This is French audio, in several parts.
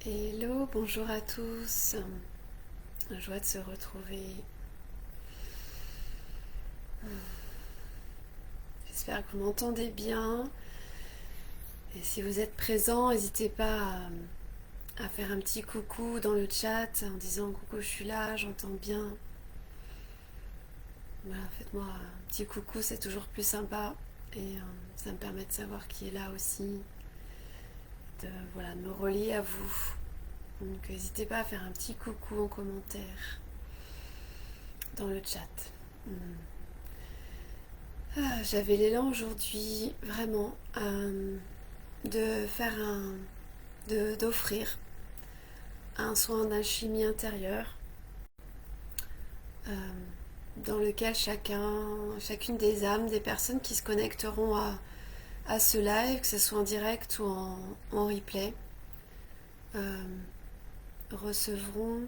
Hello, bonjour à tous. Joie de se retrouver. J'espère que vous m'entendez bien. Et si vous êtes présent, n'hésitez pas à faire un petit coucou dans le chat en disant coucou, je suis là, j'entends bien. Voilà, faites-moi un petit coucou, c'est toujours plus sympa. Et ça me permet de savoir qui est là aussi. De me relier à vous. Donc n'hésitez pas à faire un petit coucou en commentaire dans le chat. J'avais l'élan aujourd'hui vraiment de faire d'offrir un soin d'alchimie intérieure euh, dans lequel chacune des âmes, des personnes qui se connecteront à ce live, que ce soit en direct ou en replay, euh, recevront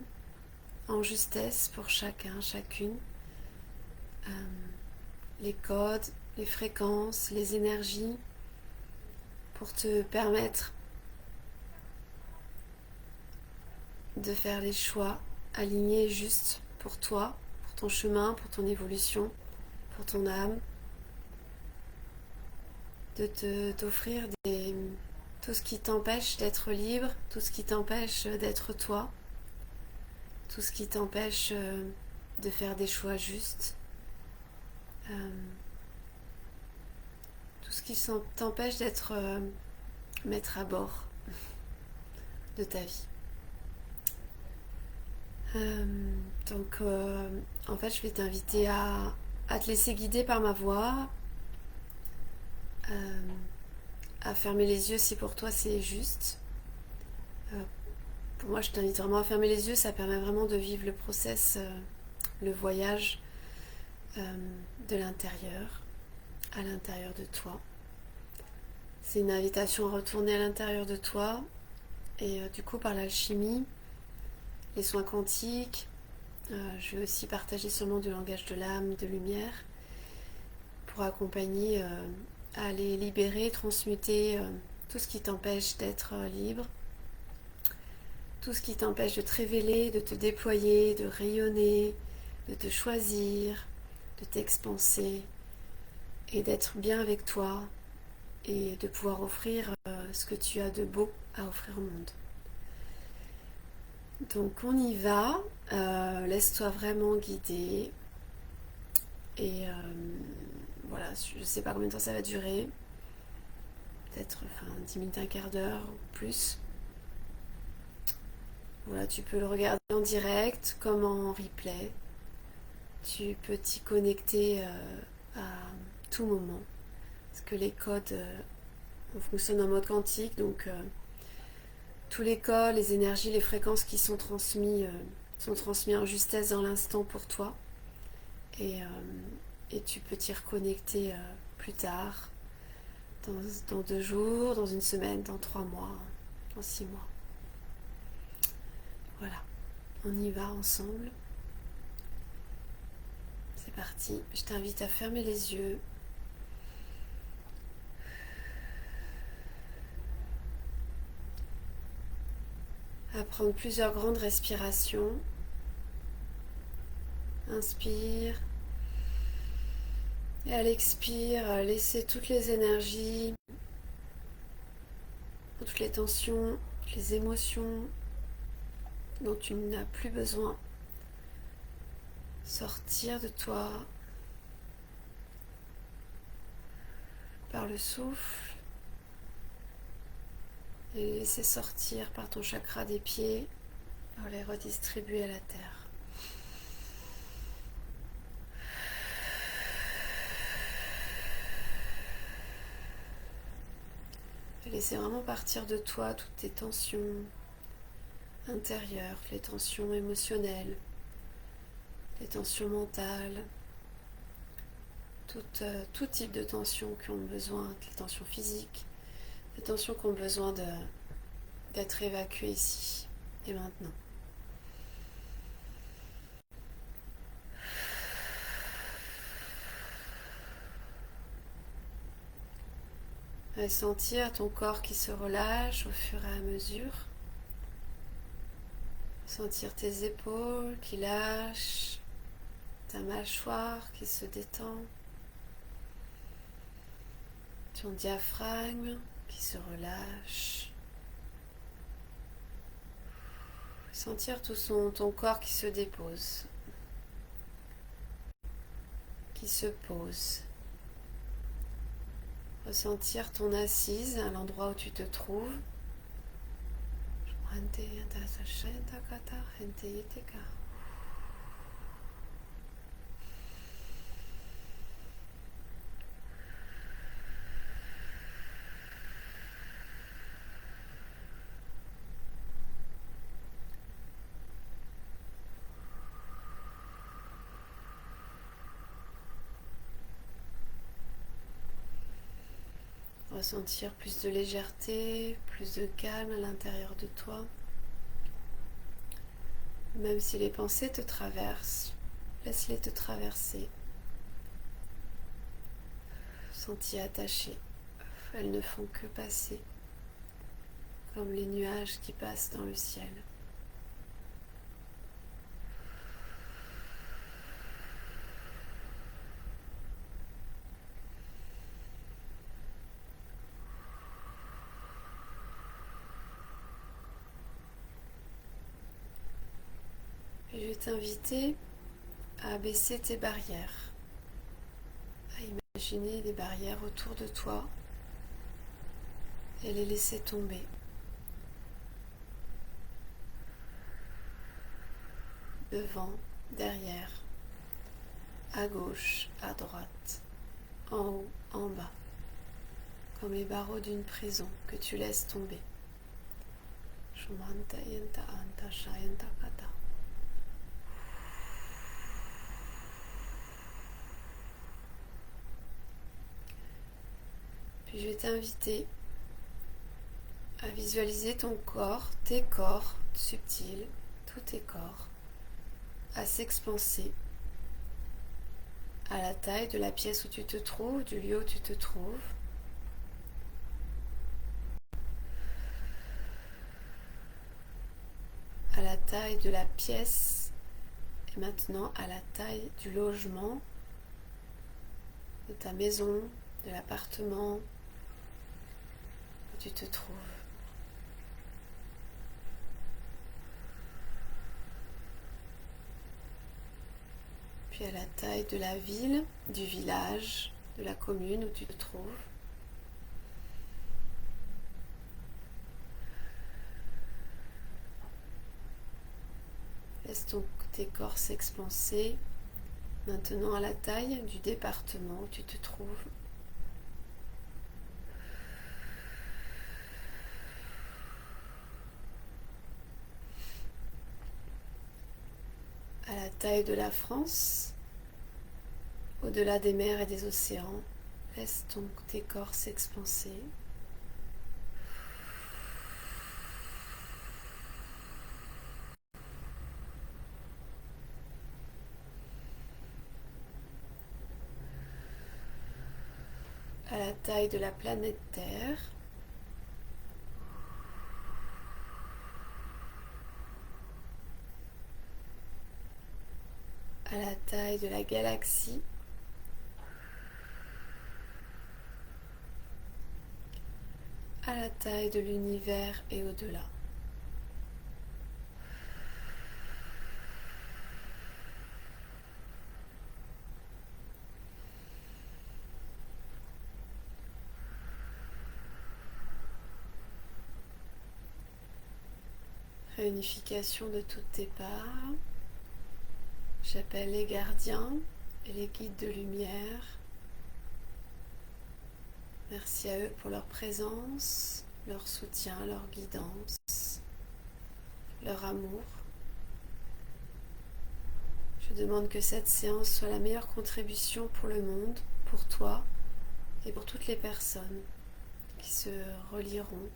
en justesse pour chacune, euh, les codes, les fréquences, les énergies pour te permettre de faire les choix alignés et justes pour toi, pour ton chemin, pour ton évolution, pour ton âme, t'offrir tout ce qui t'empêche d'être libre, tout ce qui t'empêche d'être toi, tout ce qui t'empêche de faire des choix justes, euh, tout ce qui t'empêche d'être maître à bord de ta vie. Euh, donc, en fait, je vais t'inviter à te laisser guider par ma voix, euh, à fermer les yeux si pour toi c'est juste. Pour moi, je t'invite vraiment à fermer les yeux, ça permet vraiment de vivre le process, le voyage de l'intérieur, à l'intérieur de toi. C'est une invitation à retourner à l'intérieur de toi et du coup par l'alchimie, les soins quantiques, je vais aussi partager sûrement du langage de l'âme, de lumière pour accompagner à aller libérer, transmuter tout ce qui t'empêche d'être libre, tout ce qui t'empêche de te révéler, de te déployer, de rayonner, de te choisir, de t'expanser et d'être bien avec toi et de pouvoir offrir ce que tu as de beau à offrir au monde. Donc on y va, laisse-toi vraiment guider et voilà, je ne sais pas combien de temps ça va durer, peut-être 10 minutes, un quart d'heure ou plus. Voilà, tu peux le regarder en direct comme en replay. Tu peux t'y connecter à tout moment. Parce que les codes, on fonctionne en mode quantique, donc tous les codes, les énergies, les fréquences qui sont transmis en justesse dans l'instant pour toi. Et tu peux t'y reconnecter plus tard, dans 2 jours, dans une semaine, dans 3 mois, dans 6 mois. Voilà, on y va ensemble. C'est parti, je t'invite à fermer les yeux. À prendre plusieurs grandes respirations. Inspire. Et à l'expire, laisser toutes les énergies, toutes les tensions, toutes les émotions dont tu n'as plus besoin sortir de toi par le souffle et les laisser sortir par ton chakra des pieds pour les redistribuer à la terre. Et laisser vraiment partir de toi toutes tes tensions intérieures, les tensions émotionnelles, les tensions mentales, tout type de tensions qui ont besoin, les tensions physiques, les tensions qui ont besoin d'être évacuées ici et maintenant. Et sentir ton corps qui se relâche au fur et à mesure. Sentir tes épaules qui lâchent, ta mâchoire qui se détend, ton diaphragme qui se relâche. Sentir tout ton corps qui se dépose, qui se pose. Ressentir ton assise à l'endroit où tu te trouves. Ressentir plus de légèreté, plus de calme à l'intérieur de toi. Même si les pensées te traversent, laisse-les te traverser. Sens-t'y attaché. Elles ne font que passer, comme les nuages qui passent dans le ciel. Je vais t'inviter à abaisser tes barrières, à imaginer des barrières autour de toi et les laisser tomber. Devant, derrière, à gauche, à droite, en haut, en bas, comme les barreaux d'une prison que tu laisses tomber. Puis je vais t'inviter à visualiser ton corps, tes corps subtils, tous tes corps, à s'expanser à la taille de la pièce où tu te trouves, du lieu où tu te trouves. À la taille de la pièce et maintenant à la taille du logement, de ta maison, de l'appartement où tu te trouves. Puis à la taille de la ville, du village, de la commune où tu te trouves. Laisse tes corps s'expanser. Maintenant à la taille du département où tu te trouves. À la taille de la France, au-delà des mers et des océans, laisse tes corps s'expanser. À la taille de la planète Terre, à la taille de la galaxie, à la taille de l'univers et au-delà. Réunification de toutes tes parts. J'appelle les gardiens et les guides de lumière. Merci à eux pour leur présence, leur soutien, leur guidance, leur amour. Je demande que cette séance soit la meilleure contribution pour le monde, pour toi et pour toutes les personnes qui se relieront,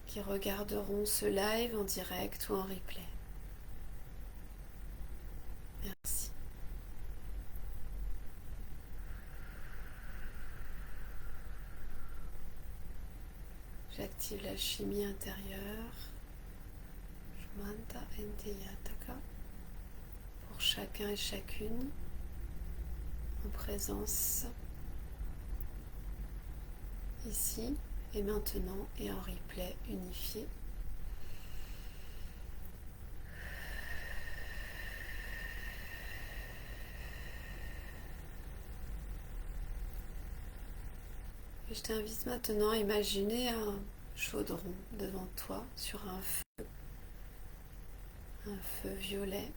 qui regarderont ce live en direct ou en replay. Merci. J'active la chimie intérieure. Manta Ente Yataka. Pour chacun et chacune, en présence, ici et maintenant, et en replay unifié. Et je t'invite maintenant à imaginer un chaudron devant toi sur un feu violet.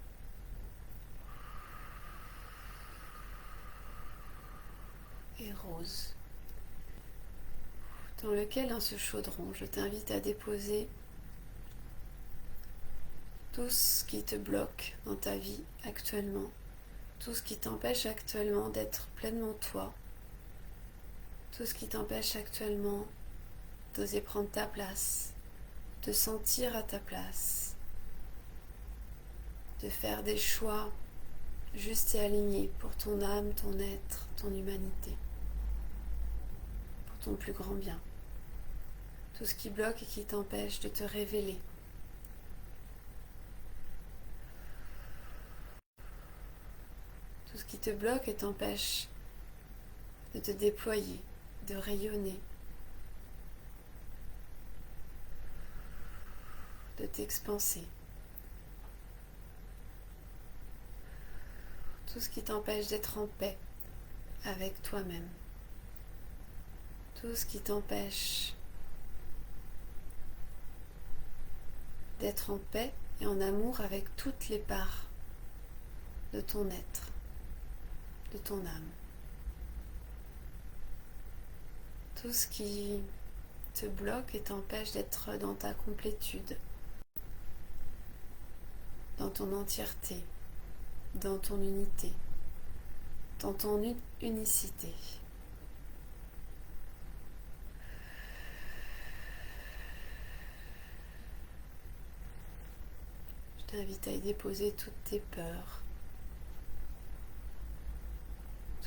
Et rose, dans lequel, dans ce chaudron, je t'invite à déposer tout ce qui te bloque dans ta vie actuellement, tout ce qui t'empêche actuellement d'être pleinement toi, tout ce qui t'empêche actuellement d'oser prendre ta place, de sentir à ta place, de faire des choix justes et alignés pour ton âme, ton être, ton humanité, pour ton plus grand bien. Tout ce qui bloque et qui t'empêche de te révéler. Tout ce qui te bloque et t'empêche de te déployer, de rayonner, de t'expanser. Tout ce qui t'empêche d'être en paix avec toi-même. Tout ce qui t'empêche d'être en paix et en amour avec toutes les parts de ton être, de ton âme. Tout ce qui te bloque et t'empêche d'être dans ta complétude, dans ton entièreté, dans ton unité, dans ton unicité. Je t'invite à y déposer toutes tes peurs,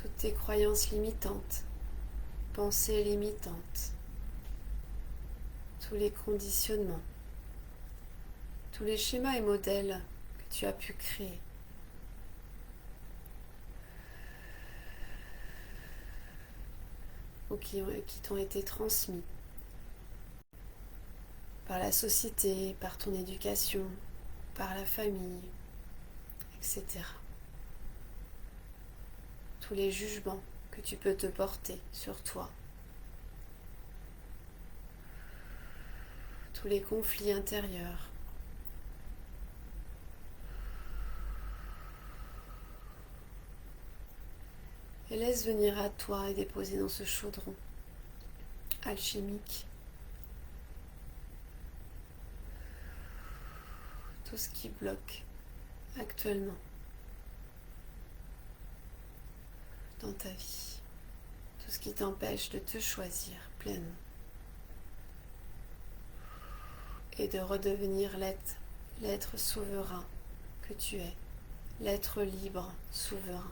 toutes tes croyances limitantes, pensées limitantes, tous les conditionnements, tous les schémas et modèles que tu as pu créer. Ou qui t'ont été transmis par la société, par ton éducation, par la famille, etc. Tous les jugements que tu peux te porter sur toi. Tous les conflits intérieurs. Et laisse venir à toi et déposer dans ce chaudron alchimique tout ce qui bloque actuellement dans ta vie, tout ce qui t'empêche de te choisir pleinement et de redevenir l'être souverain que tu es, l'être libre, souverain.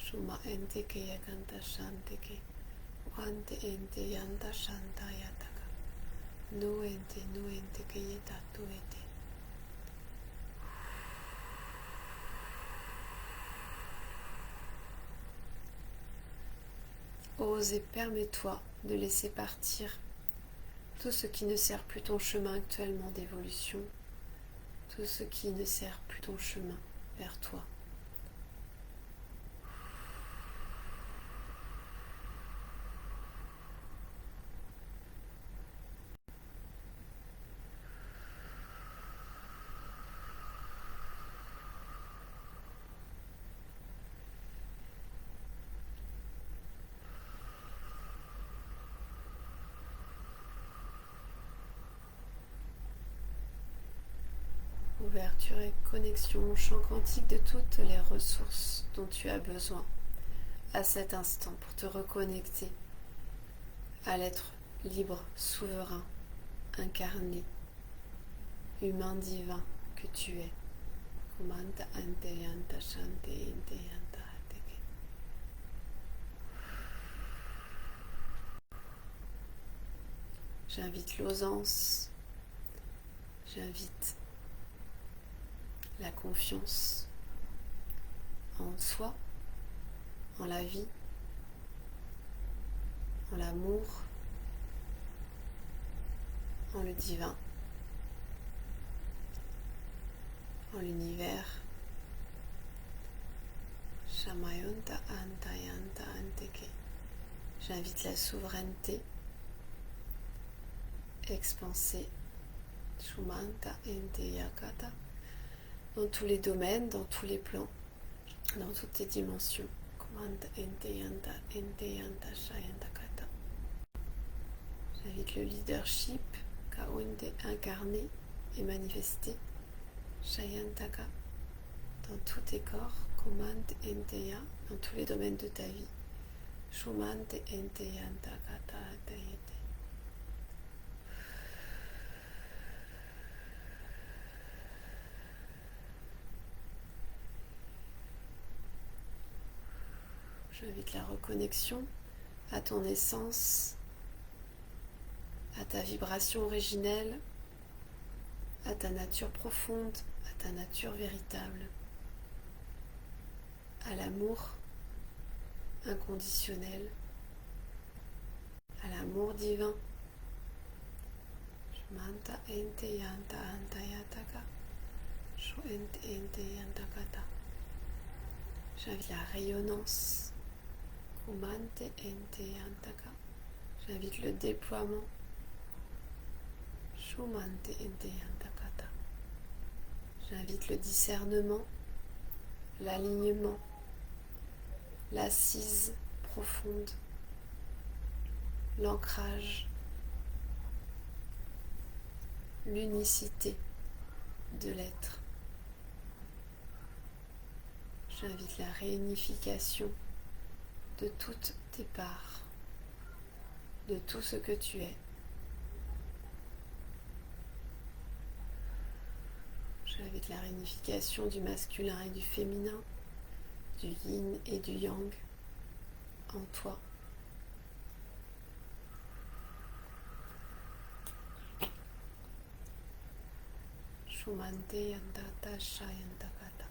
Shuma ente ke yakanta shante ke wante ente yanta shanta yataka nu ente ke yetatu ete. Ose et permets-toi de laisser partir tout ce qui ne sert plus ton chemin actuellement d'évolution, tout ce qui ne sert plus ton chemin vers toi. Ouverture et connexion au champ quantique de toutes les ressources dont tu as besoin à cet instant pour te reconnecter à l'être libre, souverain, incarné, humain divin que tu es. Kumanta ante yanta shante inte yanta hateke. J'invite l'osance, j'invite la confiance en soi, en la vie, en l'amour, en le divin, en l'univers. Shamayonta Antayanta Anteke. J'invite la souveraineté expansée. Shumanta Enteyakata. Dans tous les domaines, dans tous les plans, dans toutes les dimensions. Kumanta Enteyanta Enteyanta Shayantakata. J'invite le leadership Kaonte incarné et manifesté. Shayantaka. Dans tous tes corps. Kumante Enteya. Dans tous les domaines de ta vie. Shumante Enteyantakata Atayete. J'invite la reconnexion à ton essence, à ta vibration originelle, à ta nature profonde, à ta nature véritable, à l'amour inconditionnel, à l'amour divin. Manta ente yanta antayataka, shu ente yantakata. J'invite la rayonnance. Kumante ente yantaka. J'invite le déploiement. Shumante ente yantakata. J'invite le discernement, l'alignement, l'assise profonde, l'ancrage, l'unicité de l'être. J'invite la réunification de toutes tes parts, de tout ce que tu es. J'invite la réunification du masculin et du féminin, du yin et du yang en toi. Shumante yantata shayantakata.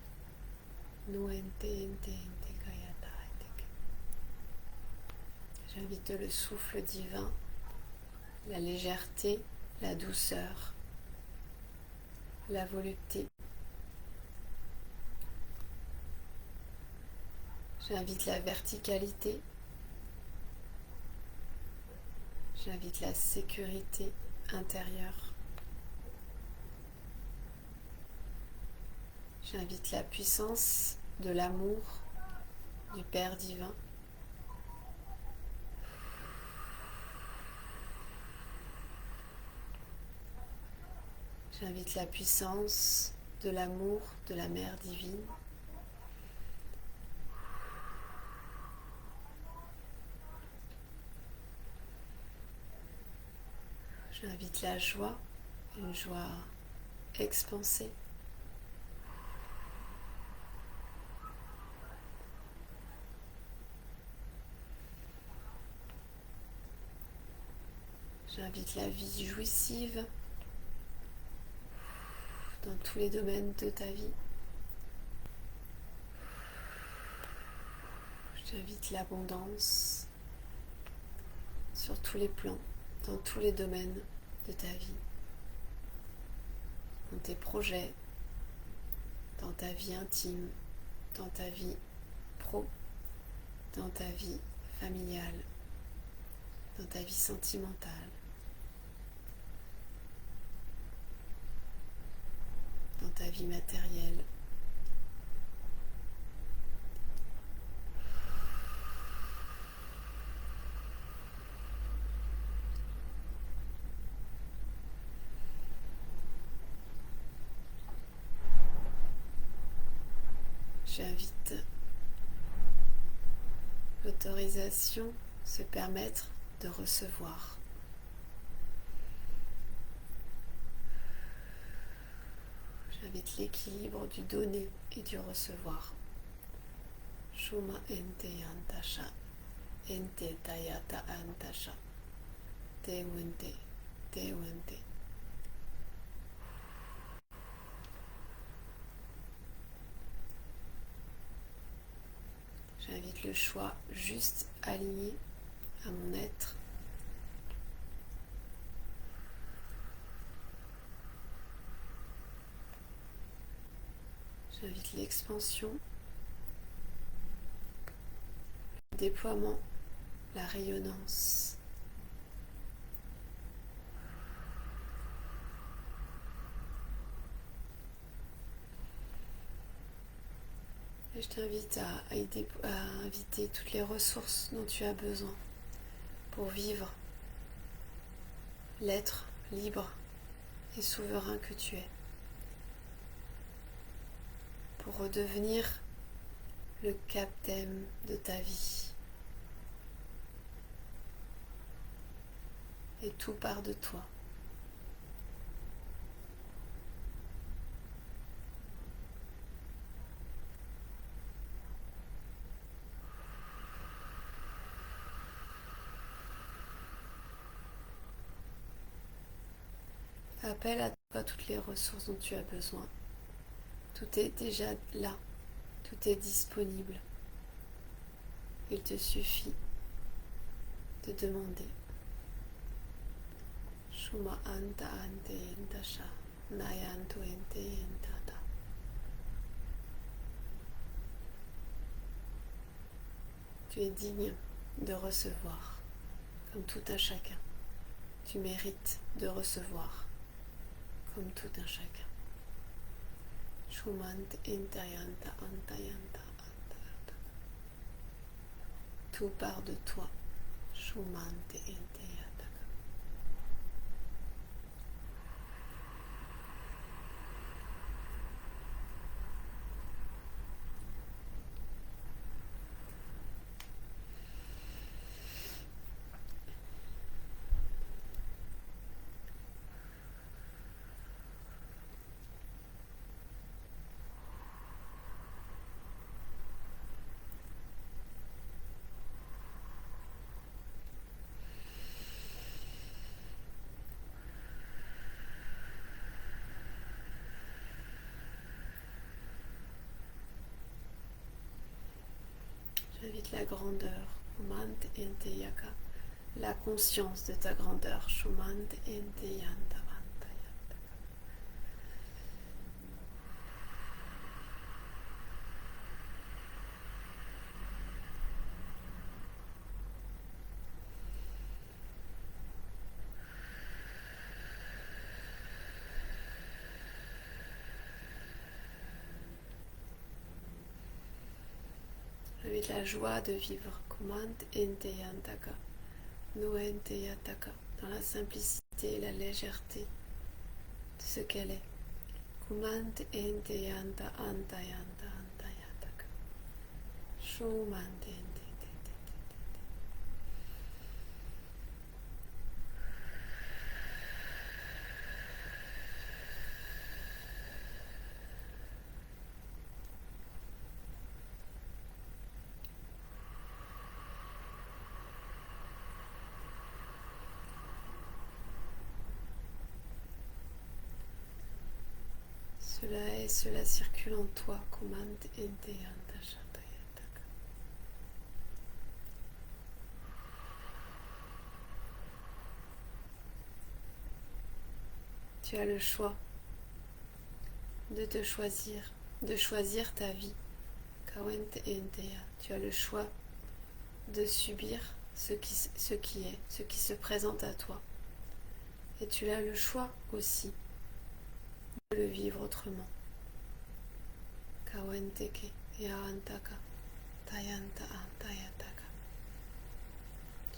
Nuente ente ente kayata eteke. J'invite le souffle divin, la légèreté, la douceur, la volupté. J'invite la verticalité. J'invite la sécurité intérieure. J'invite la puissance de l'amour du Père divin. J'invite la puissance de l'amour de la Mère divine. J'invite la joie, une joie expansée. J'invite la vie jouissive dans tous les domaines de ta vie. J'invite l'abondance sur tous les plans, dans tous les domaines de ta vie, dans tes projets, dans ta vie intime, dans ta vie pro, dans ta vie familiale, dans ta vie sentimentale. Dans ta vie matérielle. J'invite l'autorisation, se permettre de recevoir. J'invite l'équilibre du donner et du recevoir. Shuma ente yantasha, ente tayata antasha, te wente, te wente. J'invite le choix juste aligné à mon être. J'invite l'expansion, le déploiement, la rayonnance. Et je t'invite à inviter toutes les ressources dont tu as besoin pour vivre l'être libre et souverain que tu es. Pour redevenir le capitaine de ta vie. Et tout part de toi. Appelle à toi toutes les ressources dont tu as besoin. Tout est déjà là. Tout est disponible. Il te suffit de demander. Shuma anta ante entasha, nayantu ente entata. Tu es digne de recevoir, comme tout un chacun. Tu mérites de recevoir, comme tout un chacun. Shumant entayanta antayanta antayanta. Tout part de toi. Shumante entayata. J'invite la grandeur, Shumant enteyaka, la conscience de ta grandeur, Shumant enteyanta vantayanta. J'invite la joie de vivre, Kumant enteyantaka, Nuenteyataka, dans la simplicité et la légèreté de ce qu'elle est. Kumant enteyanta antayanta antayataka. Shumant ente. Cela circule en toi, Kumant enteyanta shatayataka. Tu as le choix de te choisir, de choisir ta vie. Kawente enteya. Tu as le choix de subir ce qui est, ce qui se présente à toi. Et tu as le choix aussi de le vivre autrement. Kawenteke yaantaka tayanta antayataka.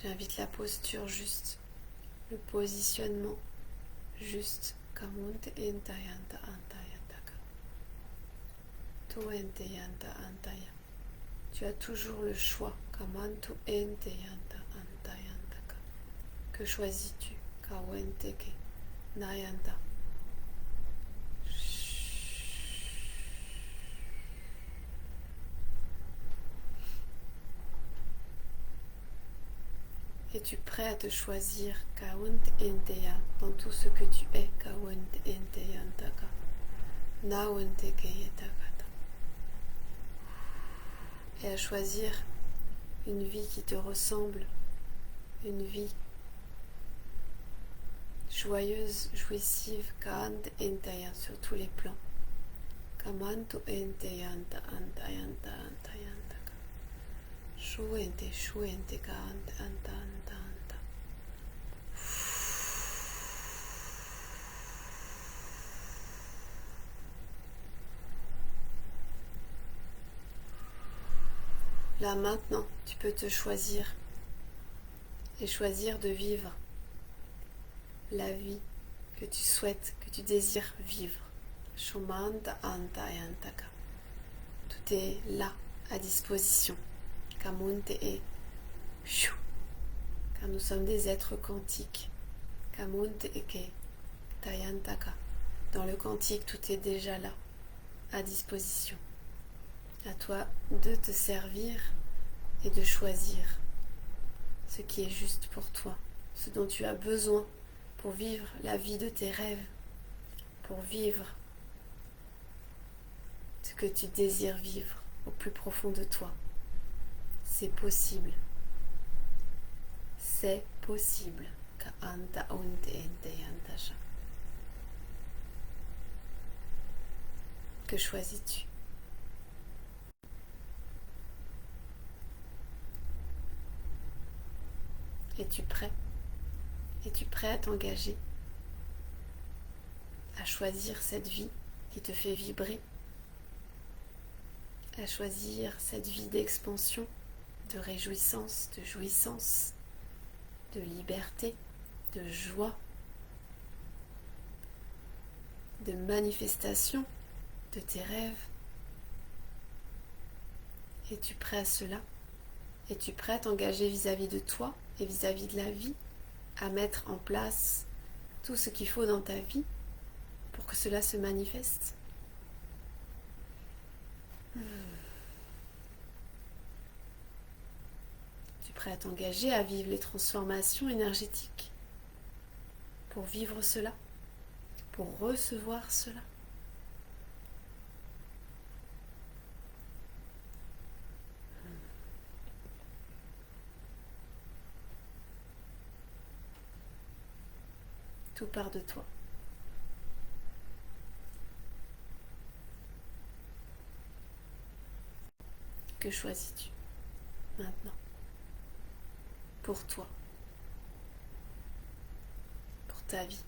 J'invite la posture juste, le positionnement juste. Kamunte entayanta antayataka. Tuente yanta antaya. Tu as toujours le choix. Kamantu enteyanta antayantaka. Que choisis-tu? Kawenteke nayanta. Es-tu prêt à te choisir Kaunt Enteya dans tout ce que tu es? Kaunt Enteya Ntaka. Naunt Keyetakata. Et à choisir une vie qui te ressemble, une vie joyeuse, jouissive, Kaunt Enteya sur tous les plans. Kamantu Enteyanta Antayanta Antayantaka. Shuente Shuente Kaunt Anta Anta Anta. Là maintenant, tu peux te choisir et choisir de vivre la vie que tu souhaites, que tu désires vivre. Shumanta Antayantaka. Tout est là, à disposition. Kamunte e Shu. Car nous sommes des êtres quantiques. Kamunte eke Tayantaka. Dans le quantique, tout est déjà là, à disposition. À toi de te servir et de choisir ce qui est juste pour toi, ce dont tu as besoin pour vivre la vie de tes rêves, pour vivre ce que tu désires vivre au plus profond de toi. C'est possible. C'est possible. Que choisis-tu? Es-tu prêt? Es-tu prêt à t'engager, à choisir cette vie qui te fait vibrer, à choisir cette vie d'expansion, de réjouissance, de jouissance, de liberté, de joie, de manifestation de tes rêves? Es-tu prêt à cela? Es-tu prêt à t'engager vis-à-vis de toi et vis-à-vis de la vie, à mettre en place tout ce qu'il faut dans ta vie pour que cela se manifeste? Es-tu prêt à t'engager à vivre les transformations énergétiques pour vivre cela, pour recevoir cela? Tout part de toi. Que choisis-tu maintenant? Pour toi, pour ta vie.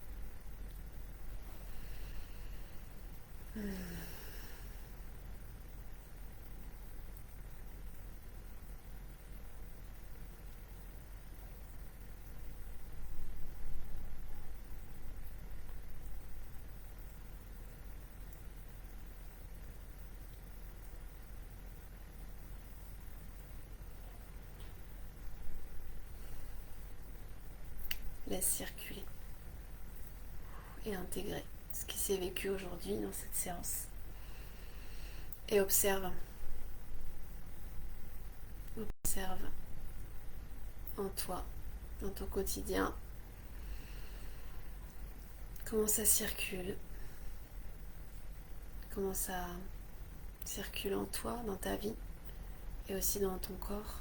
Laisse circuler et intégrer ce qui s'est vécu aujourd'hui dans cette séance. Et observe. Observe en toi, dans ton quotidien, comment ça circule, comment ça circule en toi, dans ta vie et aussi dans ton corps.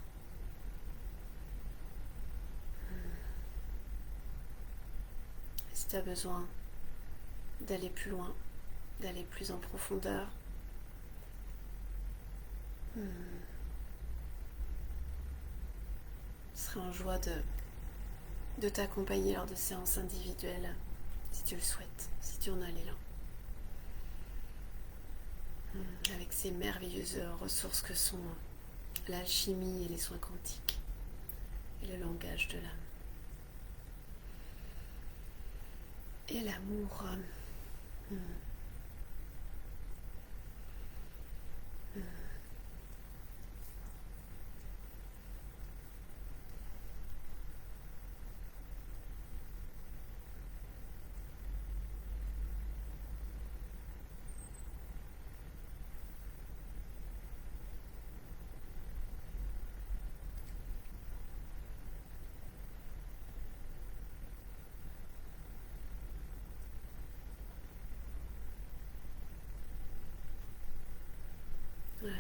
Si tu as besoin d'aller plus loin, d'aller plus en profondeur, je serai en joie de t'accompagner lors de séances individuelles, si tu le souhaites, si tu en as l'élan. Avec ces merveilleuses ressources que sont l'alchimie et les soins quantiques et le langage de l'âme. Et l'amour.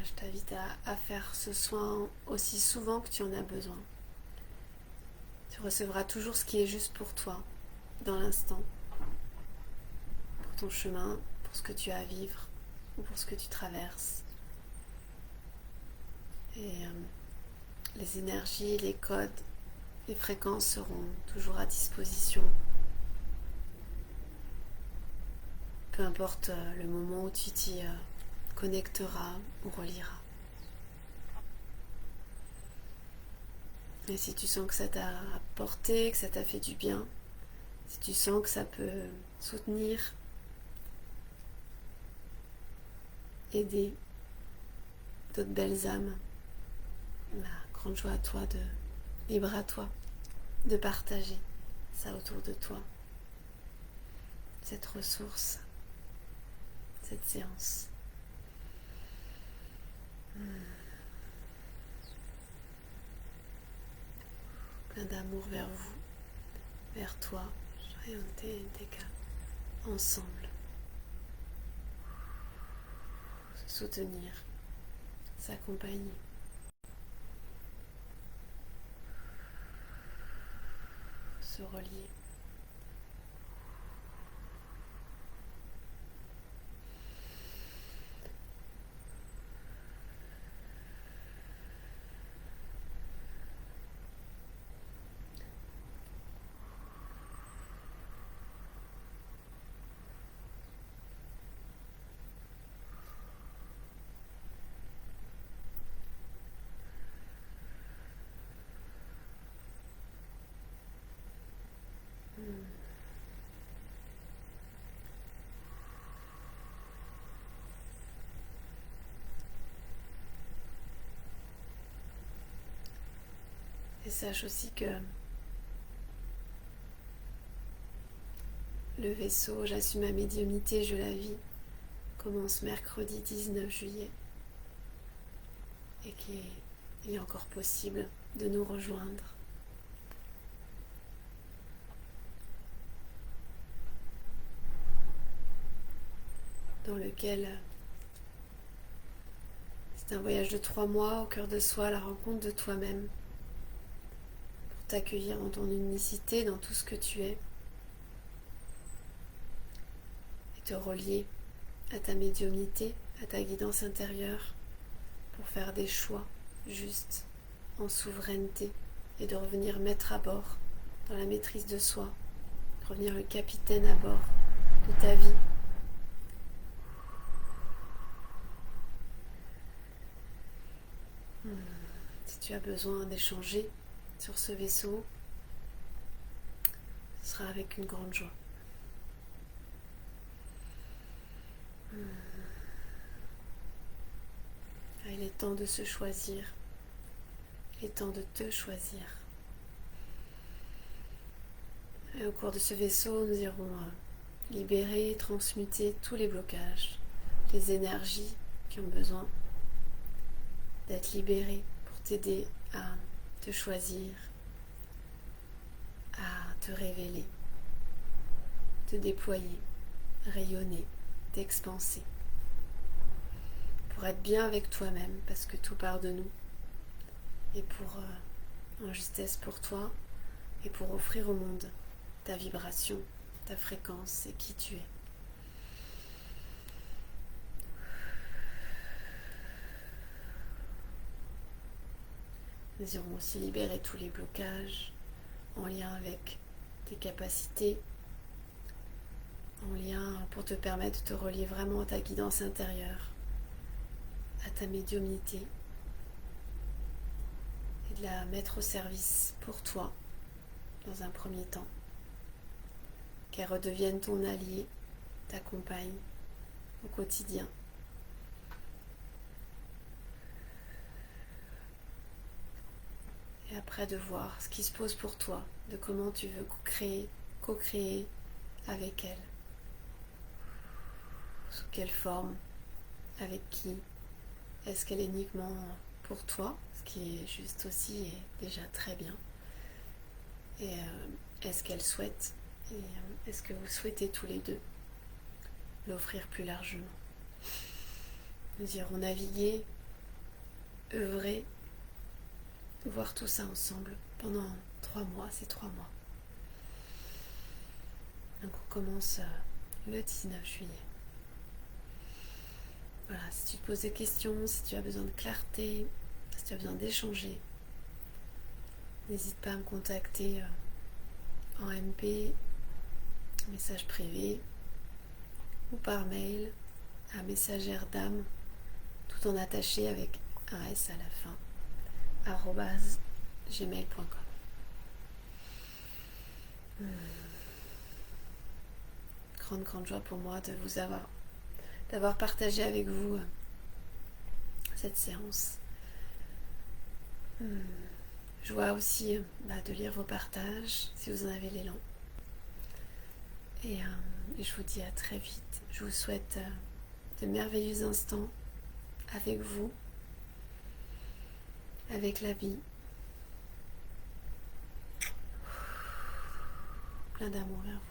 je t'invite à faire ce soin aussi souvent que tu en as besoin. Tu recevras toujours ce qui est juste pour toi, dans l'instant, pour ton chemin, pour ce que tu as à vivre ou pour ce que tu traverses. Et les énergies, les codes, les fréquences seront toujours à disposition. Peu importe le moment où tu t'y connecteras ou relieras. Et si tu sens que ça t'a apporté, que ça t'a fait du bien, si tu sens que ça peut soutenir, aider d'autres belles âmes, grande joie à toi, libre à toi de partager ça autour de toi, cette ressource, cette séance. Plein d'amour vers vous, vers toi, ensemble. Se soutenir, s'accompagner. Se relier. Et sache aussi que le vaisseau J'assume ma médiumnité, je la vis commence mercredi 19 juillet et qu'il est encore possible de nous rejoindre. Dans lequel c'est un voyage de 3 mois au cœur de soi, à la rencontre de toi-même, pour t'accueillir dans ton unicité, dans tout ce que tu es, et te relier à ta médiumnité, à ta guidance intérieure, pour faire des choix justes, en souveraineté, et de revenir maître à bord, dans la maîtrise de soi, revenir le capitaine à bord de ta vie. Si tu as besoin d'échanger sur ce vaisseau, ce sera avec une grande joie. Il est temps de se choisir. Il est temps de te choisir. Et au cours de ce vaisseau, nous irons libérer, transmuter tous les blocages, les énergies qui ont besoin d'être libérées pour t'aider à te choisir, à te révéler, te déployer, rayonner, t'expanser. Pour être bien avec toi-même, parce que tout part de nous, et en justesse pour toi, et pour offrir au monde ta vibration, ta fréquence et qui tu es. Nous irons aussi libérer tous les blocages en lien avec tes capacités, en lien pour te permettre de te relier vraiment à ta guidance intérieure, à ta médiumnité, et de la mettre au service pour toi dans un premier temps, qu'elle redevienne ton allié, ta compagne au quotidien. Et après de voir ce qui se pose pour toi, de comment tu veux co-créer avec elle. Sous quelle forme, avec qui, est-ce qu'elle est uniquement pour toi, ce qui est juste aussi et déjà très bien. Et est-ce qu'elle souhaite, et est-ce que vous souhaitez tous les deux l'offrir plus largement. Nous irons naviguer œuvrer, voir tout ça ensemble pendant 3 mois, ces 3 mois. Donc on commence le 19 juillet. Voilà, si tu te poses des questions, si tu as besoin de clarté, si tu as besoin d'échanger, n'hésite pas à me contacter en MP, message privé ou par mail à messagère d'âme, tout en attaché avec un S à la fin, @gmail.com. Grande joie pour moi de vous d'avoir partagé avec vous cette séance. Joie aussi de lire vos partages si vous en avez l'élan. Et je vous dis à très vite. Je vous souhaite de merveilleux instants avec vous, avec la vie. Plein d'amour vers vous.